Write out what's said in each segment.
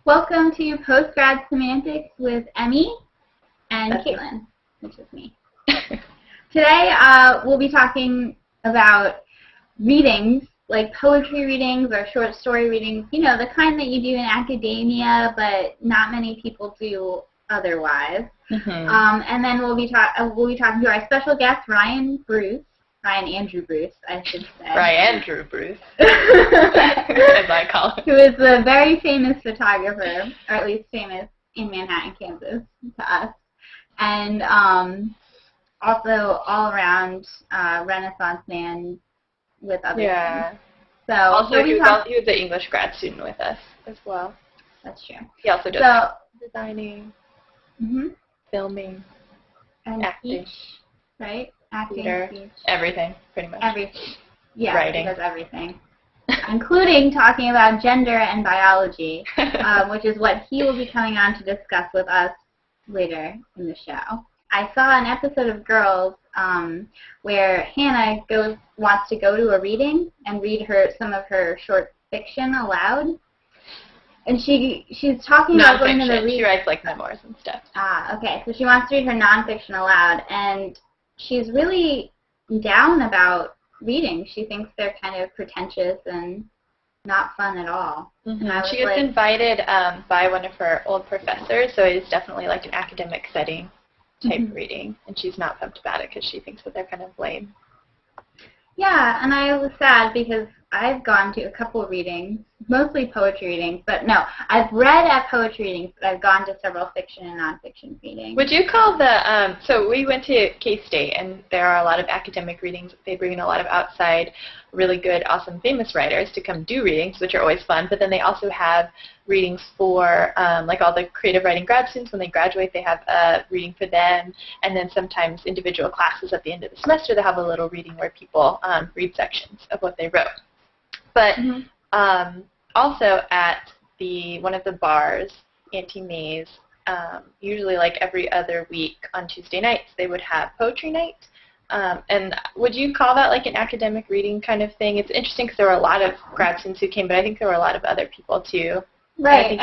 Welcome to post-grad semantics with Emi and Caitlin, which is me. Today we'll be talking about readings, like poetry readings or short story readings, you know, the kind that you do in academia but not many people do otherwise. And then we'll be talking to our special guest, Ryan Andrew Bruce, I should say. Ryan Andrew Bruce, as I call him. Who is a very famous photographer, or at least famous in Manhattan, Kansas, to us. And also all-around Renaissance man with other things. So also, he was an English grad student with us as well. That's true. He also does designing, filming, and acting. Speech, right? Acting, theater, speech. Everything, pretty much. Everything. Yeah, writing. He does everything. Including talking about gender and biology, which is what he will be coming on to discuss with us later in the show. I saw an episode of Girls where Hannah wants to go to a reading and read some of her short fiction aloud. And she's talking about going to the reading. She writes like memoirs and stuff. Okay. So she wants to read her nonfiction aloud, and she's really down about reading. She thinks they're kind of pretentious and not fun at all. She gets invited by one of her old professors, so it's definitely like an academic setting type reading, and she's not pumped about it because she thinks that they're kind of lame. Yeah, and I was sad because I've gone to a couple readings, mostly poetry readings, but no, I've read at poetry readings, but I've gone to several fiction and nonfiction readings. Would you call so we went to K-State, and there are a lot of academic readings. They bring in a lot of outside, really good, awesome, famous writers to come do readings, which are always fun, but then they also have readings for, like all the creative writing grad students. When they graduate, they have a reading for them, and then sometimes individual classes at the end of the semester, they have a little reading where people read sections of what they wrote. But also at one of the bars, Auntie usually like every other week on Tuesday nights, they would have poetry night. And would you call that like an academic reading kind of thing? It's interesting because there were a lot of grad students who came, but I think there were a lot of other people too. Right,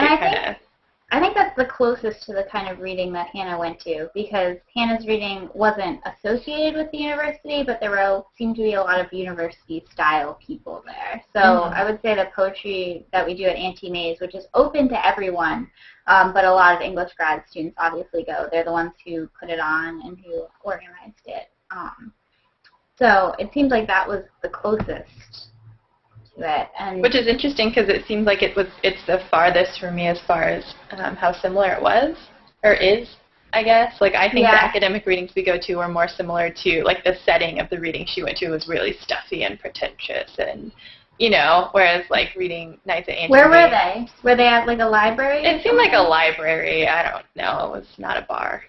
I think that's the closest to the kind of reading that Hannah went to, because Hannah's reading wasn't associated with the university, but there seemed to be a lot of university-style people there. So I would say the poetry that we do at Auntie May's, which is open to everyone, but a lot of English grad students obviously go. They're the ones who put it on and who organized it. So it seemed like that was the closest. Which is interesting because it seems like it's the farthest for me as far as how similar it was, or is, I guess. Like, I think the academic readings we go to are more similar to, like, the setting of the reading she went to was really stuffy and pretentious, and, you know, whereas, like, reading nights at Auntie Where were they? Were they at, like, a library? It seemed like a library. I don't know. It was not a bar.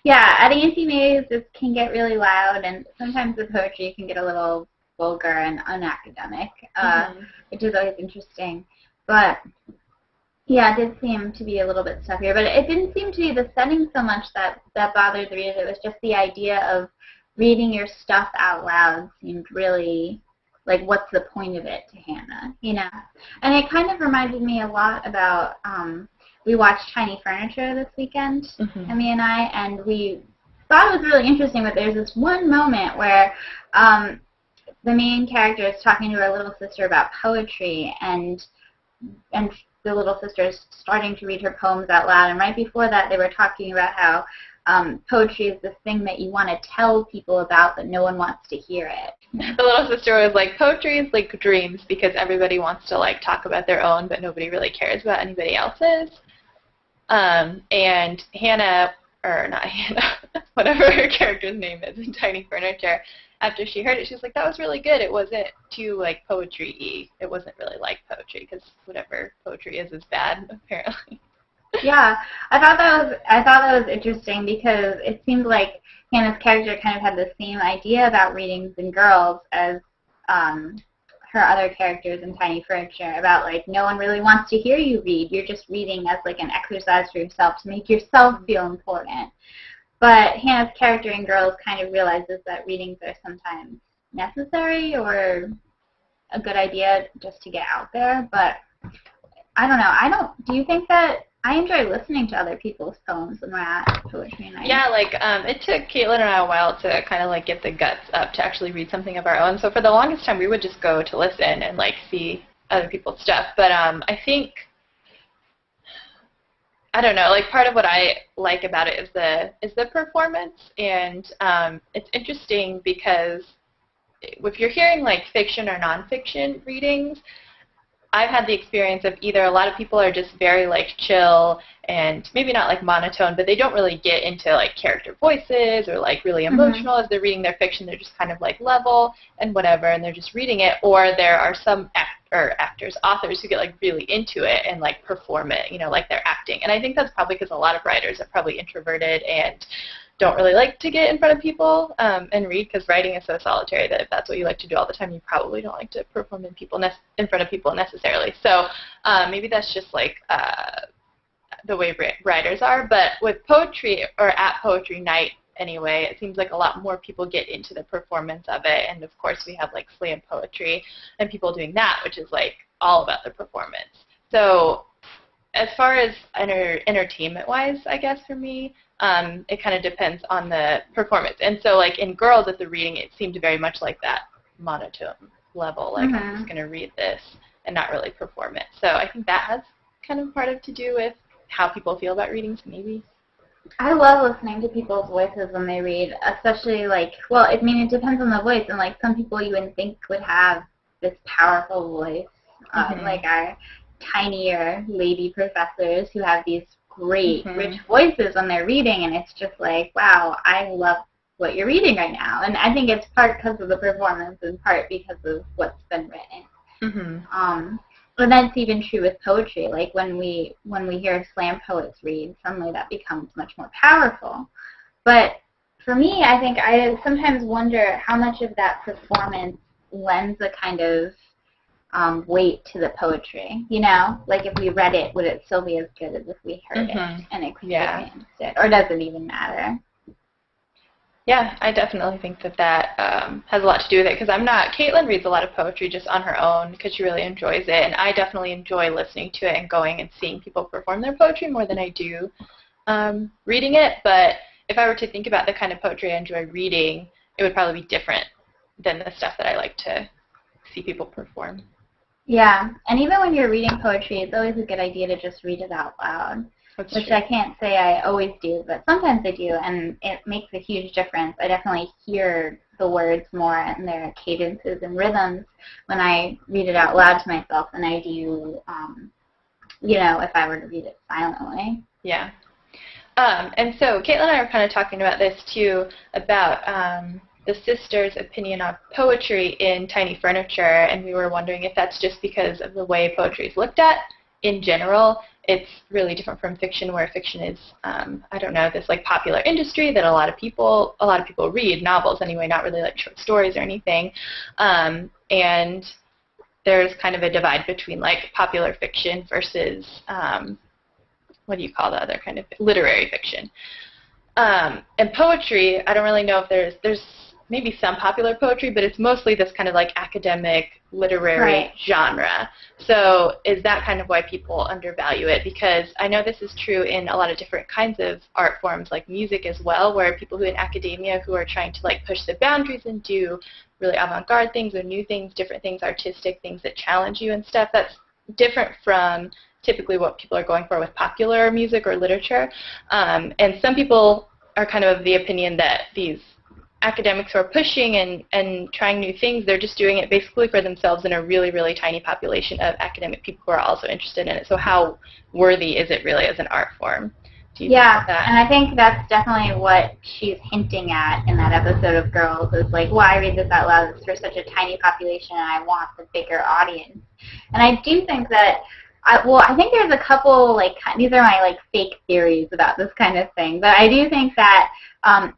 Yeah, at Auntie May's, it can get really loud, and sometimes the poetry can get a little vulgar and unacademic, which is always interesting. But, yeah, it did seem to be a little bit stuffier. But it didn't seem to be the setting so much that bothered the readers. It was just the idea of reading your stuff out loud seemed really, like, what's the point of it to Hannah, you know? And it kind of reminded me a lot about... we watched Tiny Furniture this weekend, Emi and I, and we thought it was really interesting, but there's this one moment where the main character is talking to her little sister about poetry, and the little sister is starting to read her poems out loud, and right before that they were talking about how poetry is this thing that you want to tell people about, but no one wants to hear it. The little sister was like, poetry is like dreams because everybody wants to like talk about their own, but nobody really cares about anybody else's. And Hannah, or not Hannah, whatever her character's name is in Tiny Furniture, after she heard it, she was like, that was really good. It wasn't too, like, poetry-y. It wasn't really like poetry, because whatever poetry is bad, apparently. Yeah, I thought that was interesting because it seemed like Hannah's character kind of had the same idea about readings in Girls as her other characters in Tiny Furniture, about, like, no one really wants to hear you read. You're just reading as, like, an exercise for yourself to make yourself feel important. But Hannah's character in Girls kind of realizes that readings are sometimes necessary or a good idea just to get out there. But I don't know. Do you think that I enjoy listening to other people's poems when we're at poetry night? Yeah, like it took Caitlin and I a while to kind of like get the guts up to actually read something of our own. So for the longest time, we would just go to listen and like see other people's stuff. But I think, I don't know, like part of what I like about it is the performance, and it's interesting because if you're hearing like fiction or nonfiction readings, I've had the experience of either a lot of people are just very like chill and maybe not like monotone, but they don't really get into like character voices or like really emotional as they're reading their fiction. They're just kind of like level and whatever, and they're just reading it. Or there are some actors, authors who get like really into it and like perform it, you know, like they're acting. And I think that's probably because a lot of writers are probably introverted and don't really like to get in front of people and read, because writing is so solitary that if that's what you like to do all the time, you probably don't like to perform in front of people necessarily. So maybe that's just like the way writers are. But with poetry, or at poetry night anyway, it seems like a lot more people get into the performance of it. And of course we have like slam poetry and people doing that, which is like all about the performance. So as far as entertainment-wise, I guess for me, it kind of depends on the performance. And so like in Girls at the reading, it seemed very much like that monotone level, like I'm just going to read this and not really perform it. So I think that has kind of part of to do with how people feel about readings, maybe. I love listening to people's voices when they read, especially like, well, I mean, it depends on the voice, and like some people you wouldn't think would have this powerful voice, like our tinier lady professors who have these great, rich voices when they're reading, and it's just like, wow, I love what you're reading right now. And I think it's part because of the performance and part because of what's been written. And that's even true with poetry. Like when we hear slam poets read, suddenly that becomes much more powerful. But for me, I think I sometimes wonder how much of that performance lends a kind of weight to the poetry, you know? Like if we read it, would it still be as good as if we heard it and experienced it? Or does it even matter? Yeah, I definitely think that has a lot to do with it, because Caitlin reads a lot of poetry just on her own because she really enjoys it, and I definitely enjoy listening to it and going and seeing people perform their poetry more than I do reading it. But if I were to think about the kind of poetry I enjoy reading, it would probably be different than the stuff that I like to see people perform. Yeah, and even when you're reading poetry, it's always a good idea to just read it out loud. That's which true. I can't say I always do, but sometimes I do, and it makes a huge difference. I definitely hear the words more and their cadences and rhythms when I read it out loud to myself than I do, you know, if I were to read it silently. Yeah. And so Caitlin and I were kind of talking about this, too, about the sisters' opinion on poetry in Tiny Furniture, and we were wondering if that's just because of the way poetry is looked at in general. It's really different from fiction, where fiction is, I don't know, this like popular industry that a lot of people read, novels anyway, not really like short stories or anything. And there's kind of a divide between like popular fiction versus, what do you call the other kind of literary fiction? And poetry, I don't really know if there's maybe some popular poetry, but it's mostly this kind of like academic literary genre. So is that kind of why people undervalue it? Because I know this is true in a lot of different kinds of art forms, like music as well, where people who in academia who are trying to like push the boundaries and do really avant-garde things or new things, different things, artistic things that challenge you and stuff, that's different from typically what people are going for with popular music or literature. And some people are kind of the opinion that these academics who are pushing and trying new things, they're just doing it basically for themselves in a really, really tiny population of academic people who are also interested in it. So how worthy is it really as an art form? Do you think about that? And I think that's definitely what she's hinting at in that episode of Girls, is like, well, I read this out loud, it's for such a tiny population and I want the bigger audience. And I do think that, I think there's a couple, like, these are my, like, fake theories about this kind of thing, but I do think that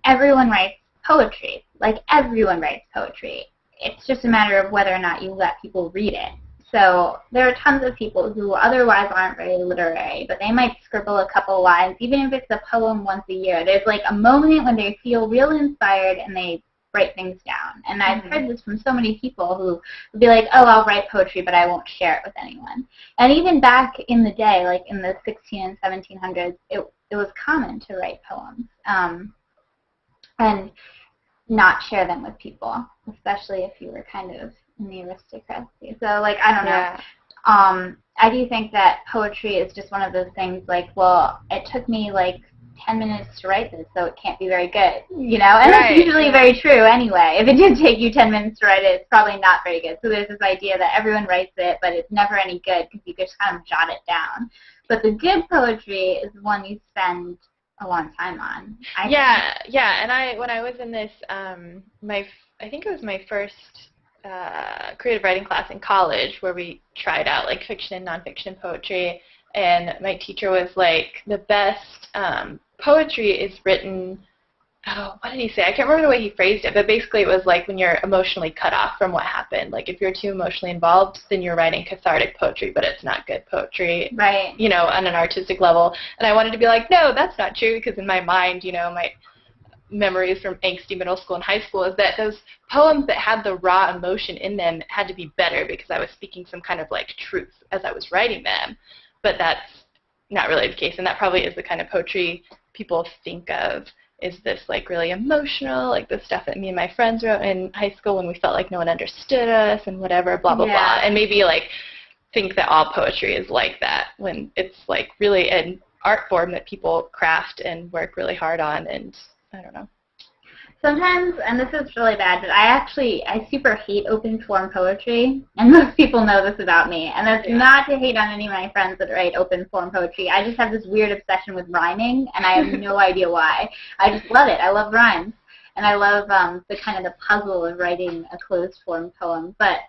everyone writes poetry. Like, everyone writes poetry. It's just a matter of whether or not you let people read it. So there are tons of people who otherwise aren't very literary, but they might scribble a couple lines, even if it's a poem once a year. There's, like, a moment when they feel real inspired and they write things down. And I've heard this from so many people who would be like, oh, I'll write poetry, but I won't share it with anyone. And even back in the day, like in the 16 and 1700s, it was common to write poems and not share them with people, especially if you were kind of in the aristocracy. So, like, I don't know. I do think that poetry is just one of those things, like, well, it took me, like, 10 minutes to write this, so it can't be very good, you know? And that's usually very true anyway. If it did take you 10 minutes to write it, it's probably not very good. So there's this idea that everyone writes it, but it's never any good because you just kind of jot it down. But the good poetry is one you spend a long time on. Yeah. And when I was in this, I think it was my first creative writing class in college where we tried out like fiction and nonfiction poetry, and my teacher was like, the best poetry is written, what did he say? I can't remember the way he phrased it, but basically it was like when you're emotionally cut off from what happened. Like if you're too emotionally involved, then you're writing cathartic poetry, but it's not good poetry, right? You know, on an artistic level. And I wanted to be like, no, that's not true, because in my mind, you know, my memories from angsty middle school and high school is that those poems that had the raw emotion in them had to be better because I was speaking some kind of like truth as I was writing them. But that's not really the case, and that probably is the kind of poetry people think of, is this like really emotional, like the stuff that me and my friends wrote in high school when we felt like no one understood us and whatever, blah, blah, blah. And maybe like think that all poetry is like that when it's like really an art form that people craft and work really hard on, and I don't know. Sometimes, and this is really bad, but I super hate open form poetry, and most people know this about me, and that's not to hate on any of my friends that write open form poetry. I just have this weird obsession with rhyming, and I have no idea why. I just love it. I love rhymes, and I love the kind of the puzzle of writing a closed form poem, but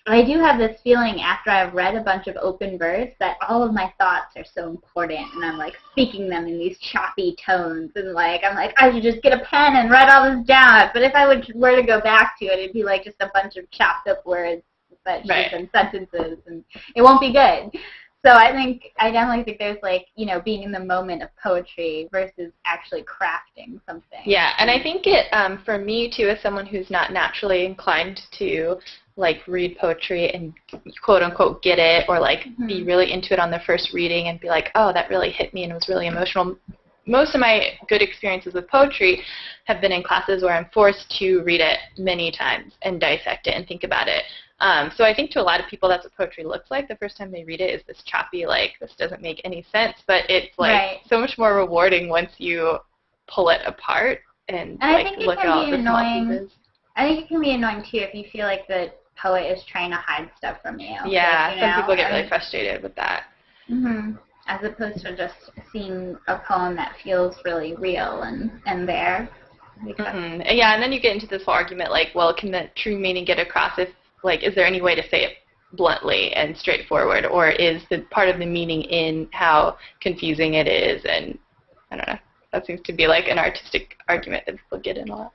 I do have this feeling after I've read a bunch of open verse that all of my thoughts are so important, and I'm like speaking them in these choppy tones, and like I'm like, I should just get a pen and write all this down. But if I were to go back to it, it'd be like just a bunch of chopped up words that should have been sentences, and it won't be good. So I definitely think there's like, you know, being in the moment of poetry versus actually crafting something. Yeah, and I think it, for me too, as someone who's not naturally inclined to like read poetry and quote unquote get it, or like be really into it on the first reading and be like, oh, that really hit me and was really emotional. Most of my good experiences with poetry have been in classes where I'm forced to read it many times and dissect it and think about it. So I think to a lot of people that's what poetry looks like. The first time they read it is this choppy, like, this doesn't make any sense, but it's like so much more rewarding once you pull it apart and like look at all the small pieces. I think it can be annoying too if you feel like the poet is trying to hide stuff from you. Yeah, like, some people get really frustrated with that. As opposed to just seeing a poem that feels really real and there. Yeah, and then you get into this whole argument like, well, can the true meaning get across if, like, is there any way to say it bluntly and straightforward, or is the part of the meaning in how confusing it is? And I don't know. That seems to be like an artistic argument that people get in a lot.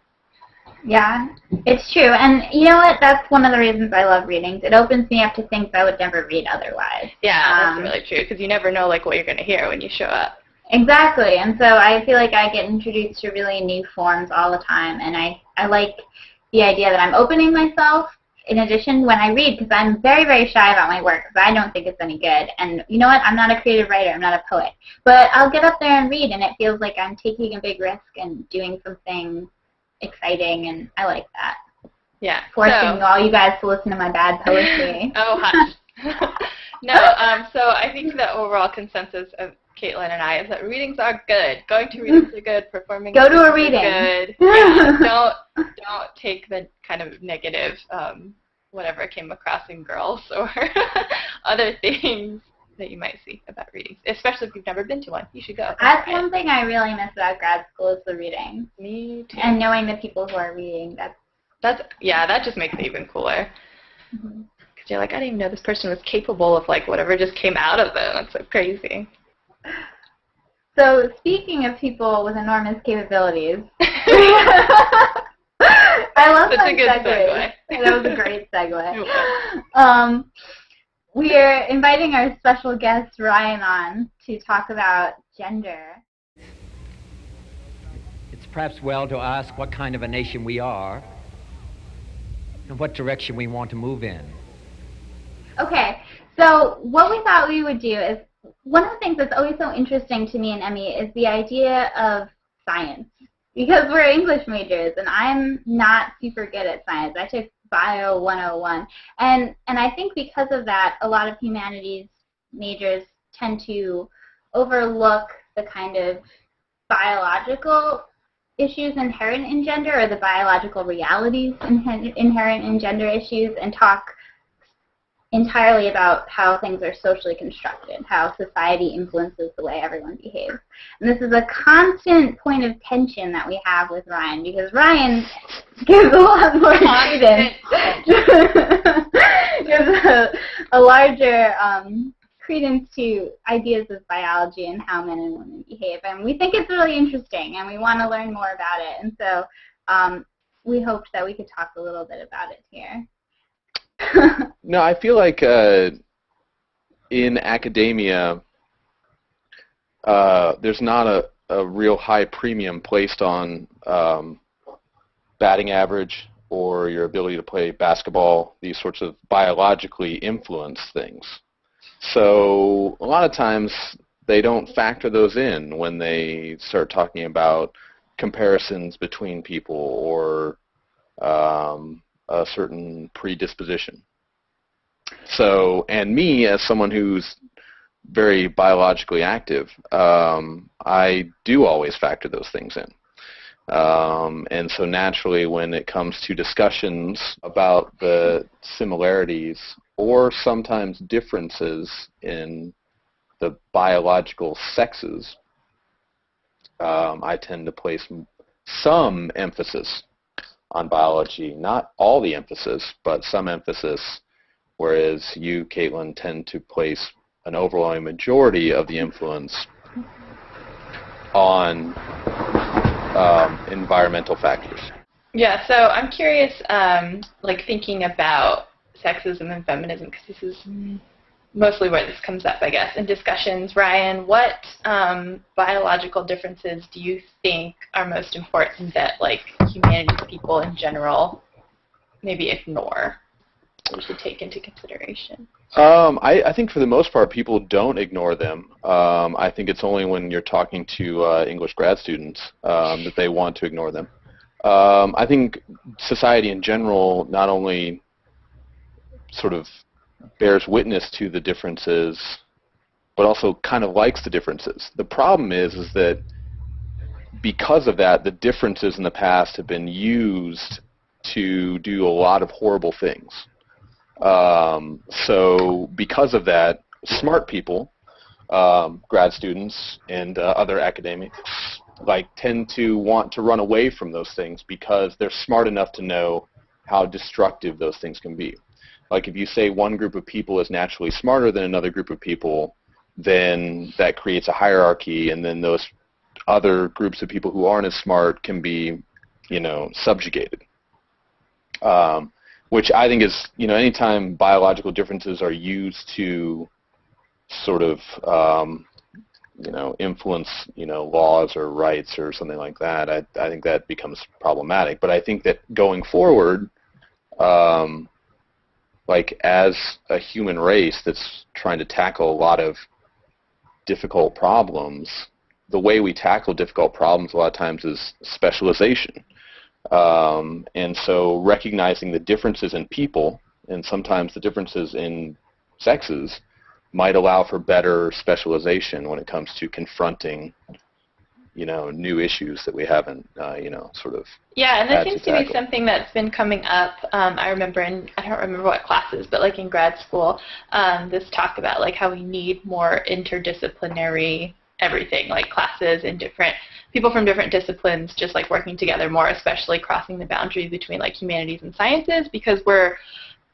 Yeah, it's true. And you know what? That's one of the reasons I love readings. It opens me up to things I would never read otherwise. Yeah, that's really true, because you never know like what you're going to hear when you show up. Exactly. And so I feel like I get introduced to really new forms all the time, and I like the idea that I'm opening myself in addition when I read, because I'm very, very shy about my work because I don't think it's any good. And you know what? I'm not a creative writer. I'm not a poet. But I'll get up there and read, and it feels like I'm taking a big risk and doing something exciting, and I like that. Yeah. Forcing all you guys to listen to my bad poetry. Oh, hush. No, so I think the overall consensus of Caitlin and I is that readings are good. Going to readings are good. Performing Go to a reading. Good. Yeah, don't take the kind of negative whatever came across in girls or other things that you might see about readings, especially if you've never been to one. You should go. That's one thing I really miss about grad school is the reading. Me too. And knowing the people who are reading. That just makes it even cooler. Because you're like, I didn't even know this person was capable of like whatever just came out of them. That's so crazy. So speaking of people with enormous capabilities, I love that segue. That was a great segue. We're inviting our special guest, Ryan, on to talk about gender. It's perhaps well to ask what kind of a nation we are and what direction we want to move in. Okay, so what we thought we would do is, one of the things that's always so interesting to me and Emi is the idea of science. Because we're English majors, and I'm not super good at science. I took Bio 101. And I think because of that, a lot of humanities majors tend to overlook the kind of biological issues inherent in gender, or the biological realities inherent in gender issues, and talk entirely about how things are socially constructed, how society influences the way everyone behaves. And this is a constant point of tension that we have with Ryan, because Ryan gives a lot more credence, gives a larger credence to ideas of biology and how men and women behave. And we think it's really interesting, and we want to learn more about it. And so we hoped that we could talk a little bit about it here. No, I feel like in academia, there's not a real high premium placed on batting average or your ability to play basketball, these sorts of biologically influenced things. So a lot of times they don't factor those in when they start talking about comparisons between people or a certain predisposition. So, and me as someone who's very biologically active, I do always factor those things in. And so naturally when it comes to discussions about the similarities or sometimes differences in the biological sexes, I tend to place some emphasis on biology, not all the emphasis, but some emphasis, whereas you, Caitlin, tend to place an overwhelming majority of the influence on environmental factors. Yeah, so I'm curious, like thinking about sexism and feminism, because this is mostly where this comes up, I guess, in discussions. Ryan, what biological differences do you think are most important that, like, humanities people in general maybe ignore or should take into consideration? I think for the most part, people don't ignore them. I think it's only when you're talking to English grad students that they want to ignore them. I think society in general not only sort of bears witness to the differences, but also kind of likes the differences. The problem is that because of that, the differences in the past have been used to do a lot of horrible things. So because of that, smart people, grad students and other academics, like tend to want to run away from those things because they're smart enough to know how destructive those things can be. Like if you say one group of people is naturally smarter than another group of people, then that creates a hierarchy, and then those other groups of people who aren't as smart can be, you know, subjugated. Which I think is, you know, anytime biological differences are used to sort of, you know, influence, you know, laws or rights or something like that, I think that becomes problematic. But I think that going forward, like as a human race that's trying to tackle a lot of difficult problems, the way we tackle difficult problems a lot of times is specialization. And so recognizing the differences in people and sometimes the differences in sexes might allow for better specialization when it comes to confronting, you know, new issues that we haven't, you know, sort of. Yeah, and that seems to be something that's been coming up. I remember I don't remember what classes, but like in grad school, this talk about like how we need more interdisciplinary everything, like classes and different people from different disciplines just like working together more, especially crossing the boundary between like humanities and sciences, because we're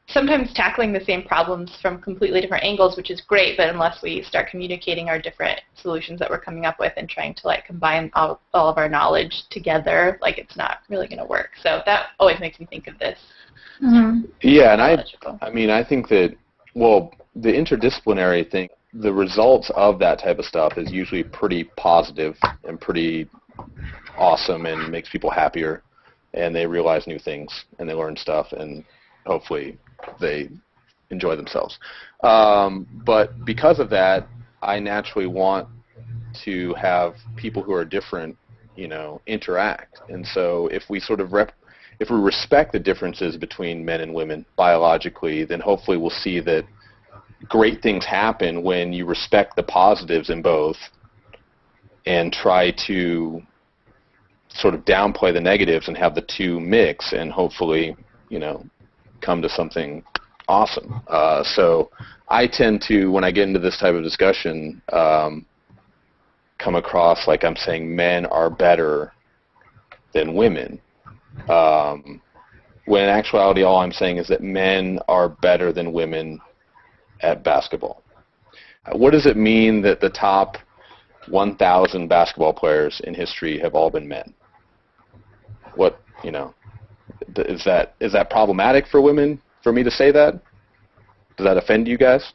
sometimes tackling the same problems from completely different angles, which is great, but unless we start communicating our different solutions that we're coming up with and trying to like combine all of our knowledge together, like it's not really going to work. So that always makes me think of this. Mm-hmm. Yeah, and I mean, I think that, well, the interdisciplinary thing, the results of that type of stuff is usually pretty positive and pretty awesome and makes people happier, and they realize new things and they learn stuff, and hopefully they enjoy themselves. But because of that, I naturally want to have people who are different, interact. And so if we sort of if we respect the differences between men and women biologically, then hopefully we'll see that great things happen when you respect the positives in both and try to sort of downplay the negatives and have the two mix and hopefully, come to something awesome. So I tend to, when I get into this type of discussion, come across like I'm saying men are better than women. When in actuality all I'm saying is that men are better than women at basketball. What does it mean that the top 1,000 basketball players in history have all been men? What, is that problematic for women for me to say that? Does that offend you guys?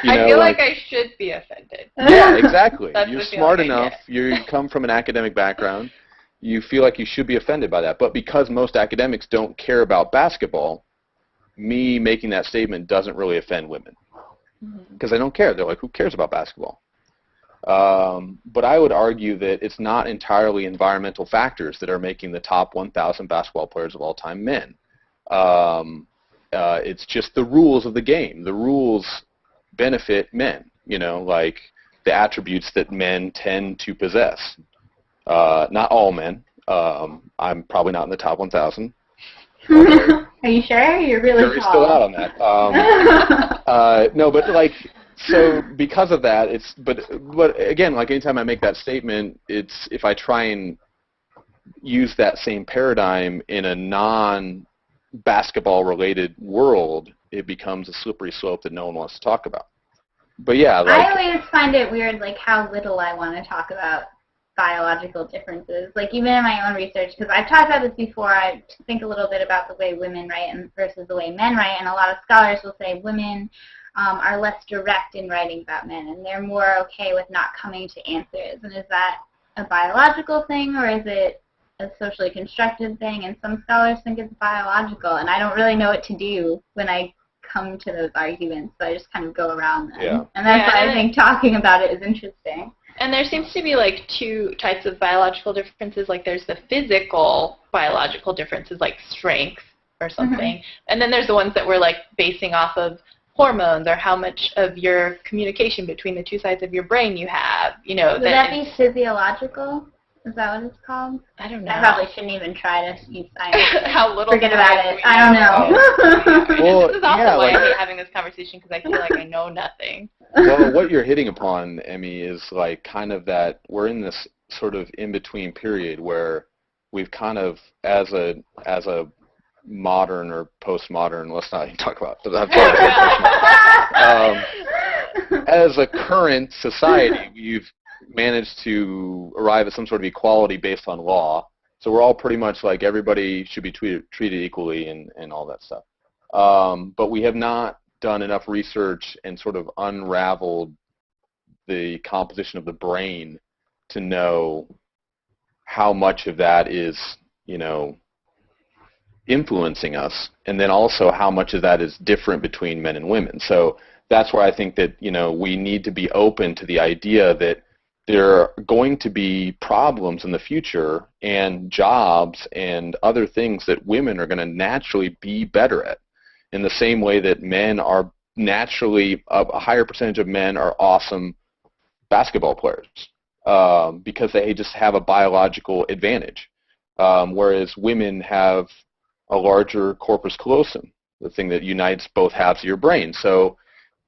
I feel like I should be offended. Yeah, exactly. You're smart like enough. You come from an academic background. You feel like you should be offended by that. But because most academics don't care about basketball, me making that statement doesn't really offend women. Because they don't care. They're like, who cares about basketball? But I would argue that it's not entirely environmental factors that are making the top 1,000 basketball players of all time men. It's just the rules of the game. The rules benefit men, like the attributes that men tend to possess. Not all men. I'm probably not in the top 1,000. Are you sure? You're really Jury's still out on that. No, but so because of that, but again, like anytime I make that statement, it's if I try and use that same paradigm in a non-basketball related world, it becomes a slippery slope that no one wants to talk about. But yeah, I always find it weird, how little I want to talk about biological differences. Even in my own research, because I've talked about this before, I think a little bit about the way women write versus the way men write, and a lot of scholars will say women are less direct in writing about men, and they're more okay with not coming to answers. And is that a biological thing, or is it a socially constructed thing? And some scholars think it's biological, and I don't really know what to do when I come to those arguments, so I just kind of go around them. Yeah. And that's why I think talking about it is interesting. And there seems to be two types of biological differences. There's the physical biological differences, like strength or something, and then there's the ones that we're basing off of hormones or how much of your communication between the two sides of your brain you have. Would that be physiological? Is that what it's called? I don't know. I probably shouldn't even try to use science. How little Forget about it. I don't know. Well, this is also why I hate having this conversation, because I feel like I know nothing. Well, what you're hitting upon, Emmy, is kind of that we're in this sort of in-between period where we've kind of, as a modern or postmodern, let's not even talk about it. As a current society, we've managed to arrive at some sort of equality based on law. So we're all pretty much everybody should be treated equally and all that stuff. But we have not done enough research and sort of unraveled the composition of the brain to know how much of that is, influencing us, and then also how much of that is different between men and women. So that's where I think that, we need to be open to the idea that there are going to be problems in the future and jobs and other things that women are going to naturally be better at, in the same way that men are naturally, a higher percentage of men are awesome basketball players because they just have a biological advantage, whereas women have a larger corpus callosum, the thing that unites both halves of your brain. So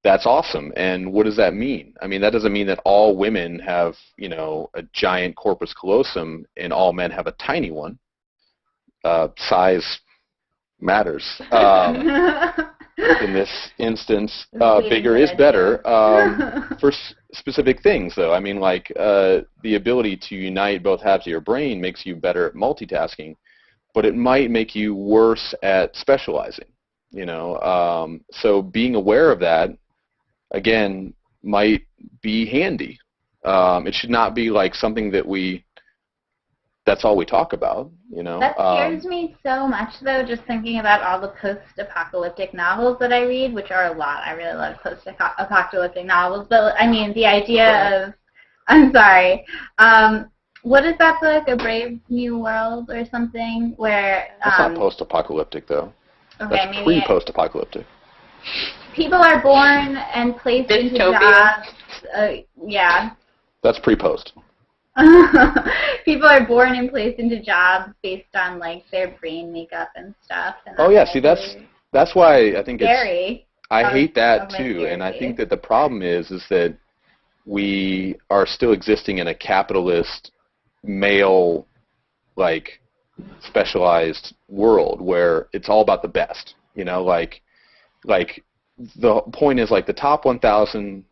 that's awesome. And what does that mean? I mean, that doesn't mean that all women have, a giant corpus callosum and all men have a tiny one. Size matters. In this instance, bigger is better for specific things, though. I mean, the ability to unite both halves of your brain makes you better at multitasking, but it might make you worse at specializing, So being aware of that, again, might be handy It should not be like something that's all we talk about, That scares me so much, though, just thinking about all the post-apocalyptic novels that I read, which are a lot. I really love post-apocalyptic novels. But, I mean, the idea of, I'm sorry, what is that book, A Brave New World or something, where... That's not post-apocalyptic, though. Okay, that's pre-post-apocalyptic. People are born and placed into jobs. Yeah. That's pre-post. People are born and placed into jobs based on like their brain makeup and stuff. And see, that's why I think scary. I hate that too, and I think that the problem is that we are still existing in a capitalist, male, like specialized world where it's all about the best. Like the point is like the top 1,000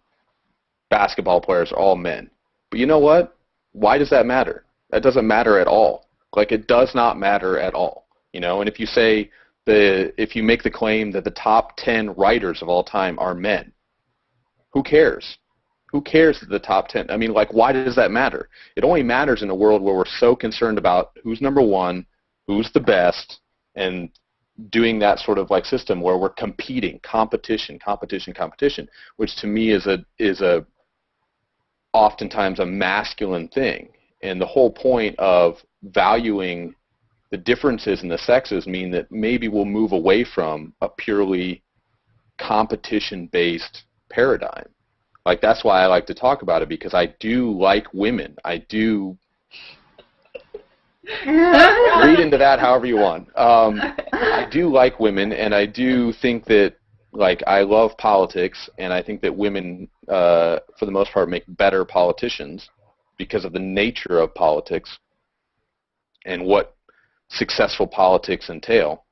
basketball players are all men, but you know what? Why does that matter? That doesn't matter at all. Like, it does not matter at all. And if you say if you make the claim that the top 10 writers of all time are men, who cares? Who cares that the top 10? I mean, like, why does that matter? It only matters in a world where we're so concerned about who's number one, who's the best, and doing that sort of like system where we're competing, competition, which to me is oftentimes a masculine thing. And the whole point of valuing the differences in the sexes mean that maybe we'll move away from a purely competition-based paradigm. Like, that's why I like to talk about it, because I do like women. I do read into that however you want. I do like women, and I do think that, like, I love politics, and I think that women, for the most part, make better politicians because of the nature of politics and what successful politics entail.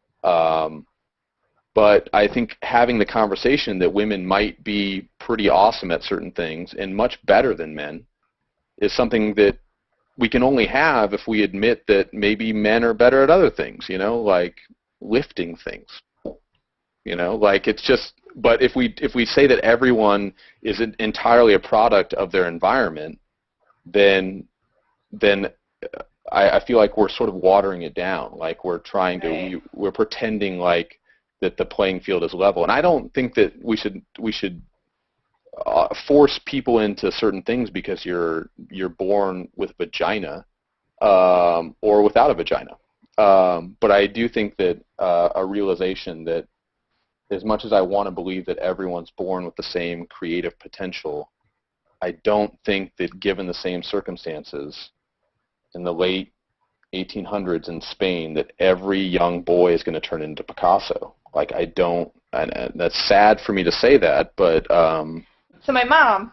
But I think having the conversation that women might be pretty awesome at certain things and much better than men is something that we can only have if we admit that maybe men are better at other things, like lifting things. Like, it's just, but if we say that everyone is entirely a product of their environment, then I feel like we're sort of watering it down. Like, we're trying to, we're pretending like that the playing field is level. And I don't think that we should force people into certain things because you're born with vagina or without a vagina. But I do think that a realization that as much as I want to believe that everyone's born with the same creative potential, I don't think that given the same circumstances in the late 1800s in Spain that every young boy is going to turn into Picasso. Like, I don't, and that's sad for me to say that, but... So my mom,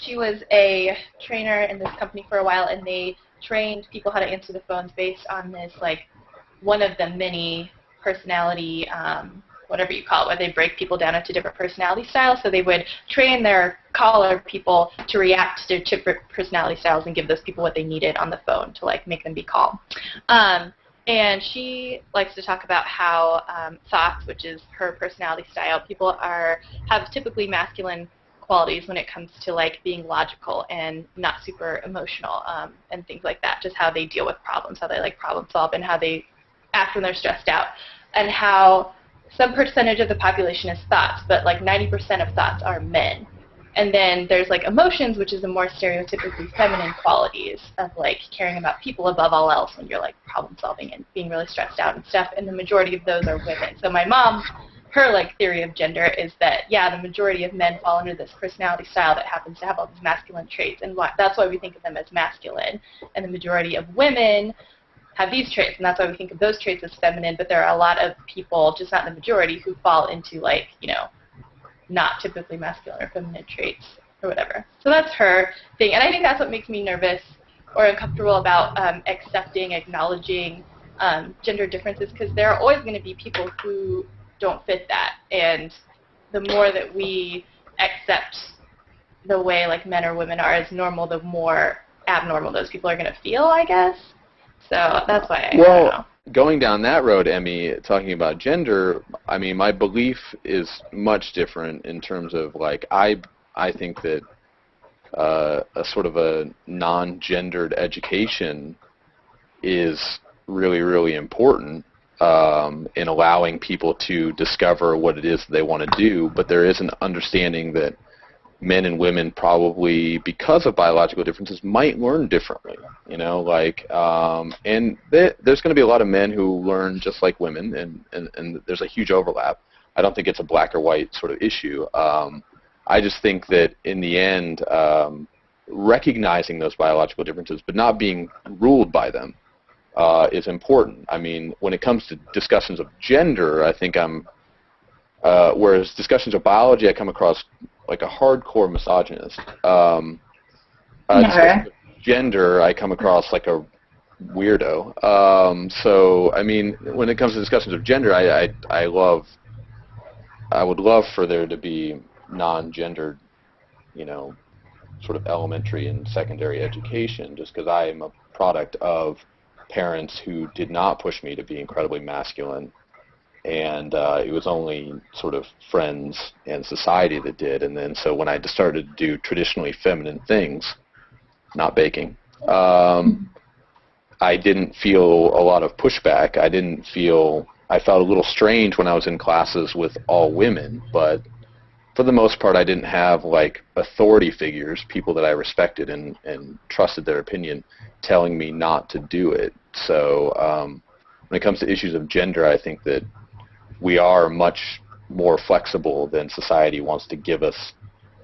she was a trainer in this company for a while, and they trained people how to answer the phones based on this, like, one of the many personality, whatever you call it, where they break people down into different personality styles. So they would train their caller people to react to their different personality styles and give those people what they needed on the phone to, like, make them be calm. And she likes to talk about how thoughts, which is her personality style, people have typically masculine qualities when it comes to, like, being logical and not super emotional and things like that, just how they deal with problems, how they, like, problem solve, and how they act when they're stressed out, and how some percentage of the population is thoughts, but like 90% of thoughts are men. And then there's, like, emotions, which is a more stereotypically feminine qualities of, like, caring about people above all else when you're, like, problem solving and being really stressed out and stuff, and the majority of those are women. So my mom, her, like, theory of gender is that, yeah, the majority of men fall under this personality style that happens to have all these masculine traits, and that's why we think of them as masculine, and the majority of women have these traits, and that's why we think of those traits as feminine, but there are a lot of people, just not the majority, who fall into, like, not typically masculine or feminine traits or whatever. So that's her thing, and I think that's what makes me nervous or uncomfortable about accepting, acknowledging gender differences, because there are always going to be people who don't fit that, and the more that we accept the way, like, men or women are as normal, the more abnormal those people are going to feel, I guess. So that's why I don't know. Going down that road, Emi, talking about gender, I mean, my belief is much different in terms of, like, I think that a sort of a non-gendered education is really, really important in allowing people to discover what it is that they want to do, but there is an understanding that men and women probably, because of biological differences, might learn differently, you know, like, and there's going to be a lot of men who learn just like women, and there's a huge overlap. I don't think it's a black or white sort of issue. I just think that in the end, recognizing those biological differences, but not being ruled by them, is important. I mean, when it comes to discussions of gender, I think whereas discussions of biology, I come across like a hardcore misogynist. Discussions of gender, I come across like a weirdo. So, I mean, when it comes to discussions of gender, I would love for there to be non-gendered, you know, sort of elementary and secondary education, just because I am a product of parents who did not push me to be incredibly masculine, and it was only sort of friends and society that did. And then so when I started to do traditionally feminine things, not baking, I didn't feel a lot of pushback. I felt a little strange when I was in classes with all women, but for the most part I didn't have like authority figures, people that I respected and trusted their opinion, telling me not to do it. So when it comes to issues of gender, I think that we are much more flexible than society wants to give us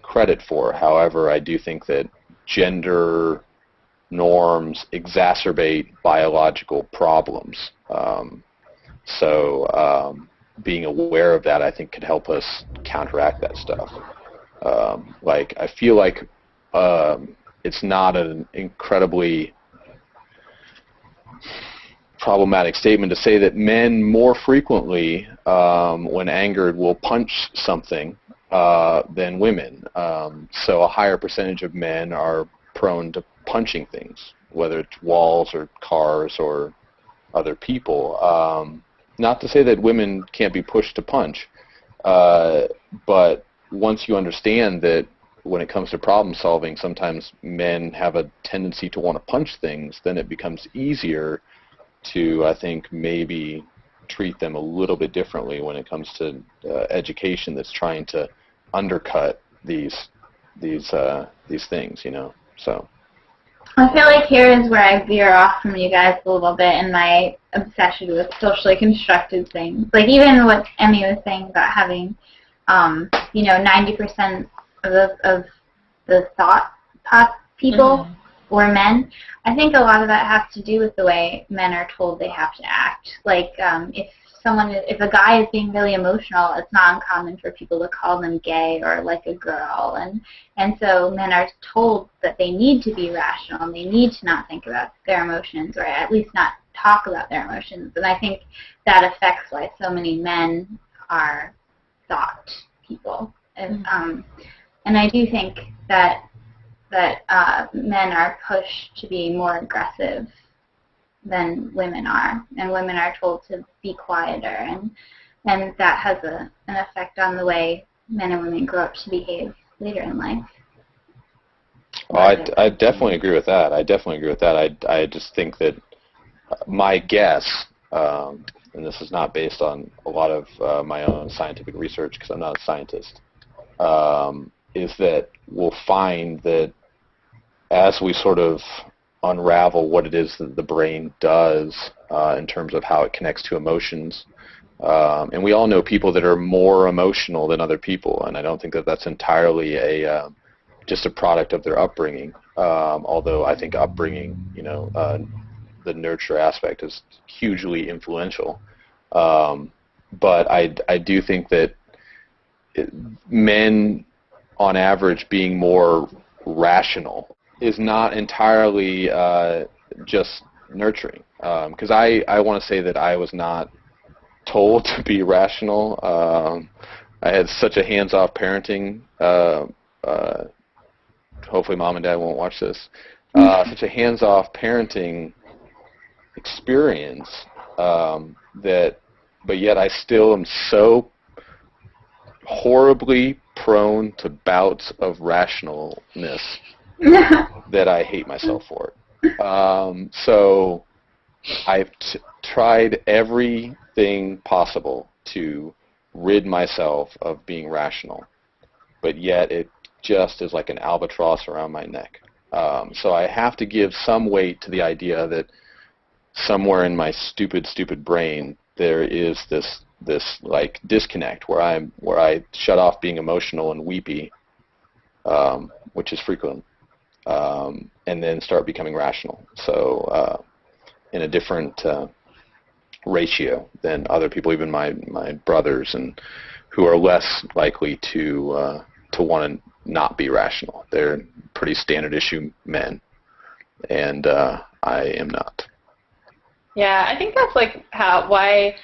credit for. However, I do think that gender norms exacerbate biological problems. Being aware of that, I think, could help us counteract that stuff. Like, I feel like it's not an incredibly problematic statement to say that men more frequently, when angered, will punch something than women. So a higher percentage of men are prone to punching things, whether it's walls or cars or other people. Not to say that women can't be pushed to punch, but once you understand that when it comes to problem solving, sometimes men have a tendency to want to punch things, then it becomes easier to, I think, maybe treat them a little bit differently when it comes to education that's trying to undercut these things, you know. So I feel like here is where I veer off from you guys a little bit in my obsession with socially constructed things. Like even what Emi was saying about having, 90% of the thought people were men. I think a lot of that has to do with the way men are told they have to act. Like if a guy is being really emotional, it's not uncommon for people to call them gay or like a girl, and so men are told that they need to be rational and they need to not think about their emotions, or at least not talk about their emotions. And I think that affects why so many men are thought people. And I do think that men are pushed to be more aggressive than women are, and women are told to be quieter, and that has an effect on the way men and women grow up to behave later in life. Well, I definitely agree with that. I just think that my guess, and this is not based on a lot of my own scientific research because I'm not a scientist, is that we'll find that as we sort of unravel what it is that the brain does in terms of how it connects to emotions. And we all know people that are more emotional than other people, and I don't think that that's entirely just a product of their upbringing, although I think upbringing, the nurture aspect is hugely influential. But I do think that men, on average, being more rational is not entirely just nurturing. Because I want to say that I was not told to be rational. I had such a hands-off parenting. Hopefully mom and dad won't watch this. Such a hands-off parenting experience but yet I still am so horribly prone to bouts of rationalness that I hate myself for it. So I've tried everything possible to rid myself of being rational, but yet it just is like an albatross around my neck. So I have to give some weight to the idea that somewhere in my stupid brain there is this like disconnect where I shut off being emotional and weepy, which is frequent, and then start becoming rational. So in a different ratio than other people, even my brothers, and who are less likely to want to not be rational. They're pretty standard issue men, and I am not. Yeah, I think that's like why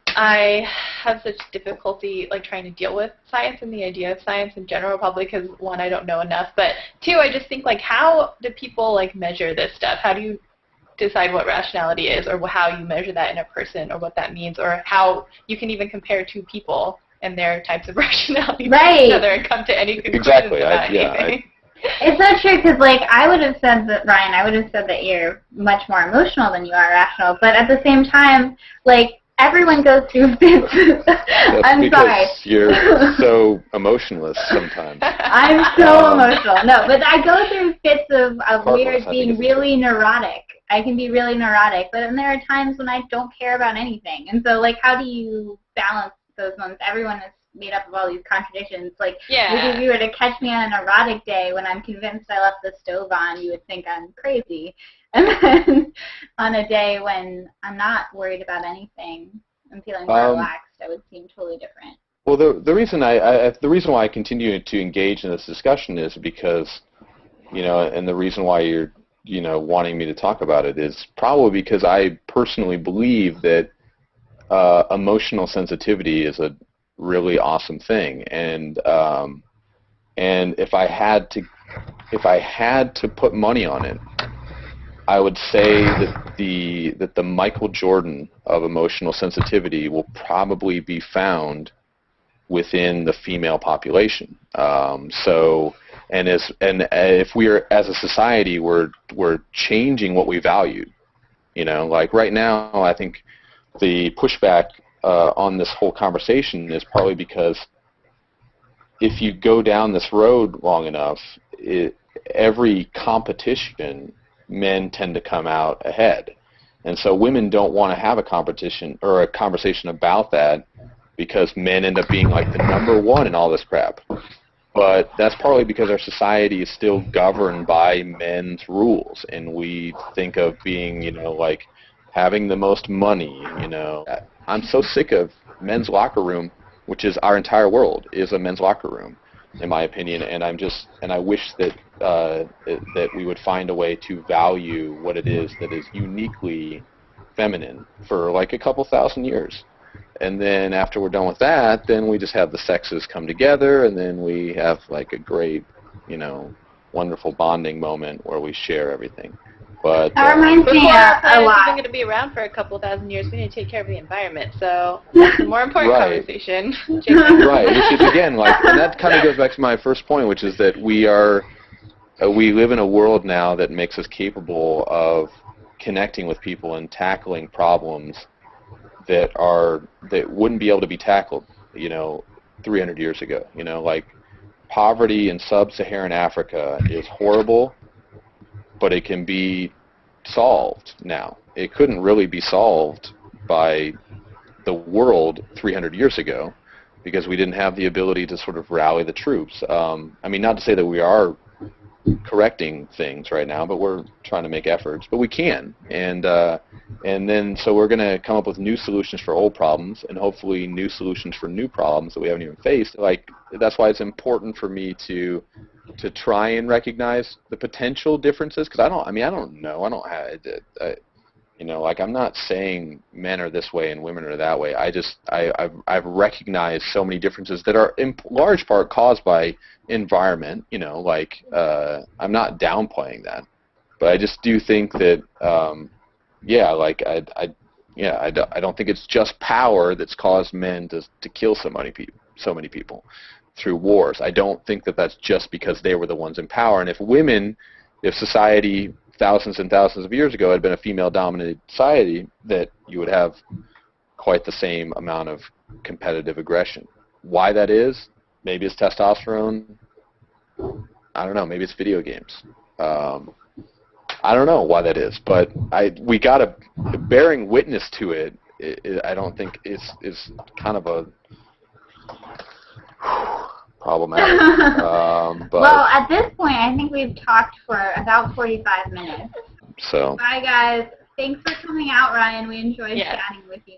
I have such difficulty like trying to deal with science and the idea of science in general, probably because one, I don't know enough, but two, I just think like how do people like measure this stuff? How do you decide what rationality is, or how you measure that in a person, or what that means, or how you can even compare two people and their types of rationality to each other and come to any conclusions about anything. It's not true, because, like, I would have said that, Ryan, I would have said that you're much more emotional than you are rational, but at the same time, like, everyone goes through fits. I'm sorry. You're so emotionless sometimes. I'm so emotional. No, but I go through fits of weird being really neurotic. I can be really neurotic, but then there are times when I don't care about anything. And so, like, how do you balance those moments? Everyone is made up of all these contradictions. Like, if you were to catch me on a neurotic day when I'm convinced I left the stove on, you would think I'm crazy. And then on a day when I'm not worried about anything, I'm feeling more relaxed, I would seem totally different. Well, the reason the reason why I continue to engage in this discussion is because, and the reason why you're, wanting me to talk about it is probably because I personally believe that emotional sensitivity is a really awesome thing, and if I had to put money on it, I would say that the Michael Jordan of emotional sensitivity will probably be found within the female population. If we're, as a society, we're changing what we value. Like right now, I think the pushback on this whole conversation is probably because if you go down this road long enough, every competition, men tend to come out ahead. And so women don't want to have a competition or a conversation about that because men end up being like the number one in all this crap. But that's partly because our society is still governed by men's rules, and we think of being, like having the most money, I'm so sick of men's locker room, which is our entire world, is a men's locker room, in my opinion, and I wish that that we would find a way to value what it is that is uniquely feminine for like a couple thousand years. And then after we're done with that, then we just have the sexes come together, and then we have like a great, wonderful bonding moment where we share everything. But that reminds me a lot. We're going to be around for a couple thousand years. We need to take care of the environment, so that's a more important conversation. Right, which is again and that kind of goes back to my first point, which is that we live in a world now that makes us capable of connecting with people and tackling problems that wouldn't be able to be tackled, 300 years ago. Like poverty in sub-Saharan Africa is horrible, but it can be solved now. It couldn't really be solved by the world 300 years ago because we didn't have the ability to sort of rally the troops. Not to say that we are correcting things right now, but we're trying to make efforts. But we can, and then so we're going to come up with new solutions for old problems, and hopefully new solutions for new problems that we haven't even faced. Like that's why it's important for me to try and recognize the potential differences, because I don't know. I don't have I'm not saying men are this way and women are that way. I've recognized so many differences that are in large part caused by environment. I'm not downplaying that, but I just do think that yeah, I don't think it's just power that's caused men to kill so many people through wars. I don't think that that's just because they were the ones in power. And if society thousands and thousands of years ago had been a female-dominated society, that you would have quite the same amount of competitive aggression. Why that is? Maybe it's testosterone. I don't know. Maybe it's video games. I don't know why that is, but we got to bearing witness to it. I don't think is kind of a problematic. But well, at this point, I think we've talked for about 45 minutes. So. Bye, guys. Thanks for coming out, Ryan. We enjoyed chatting with you.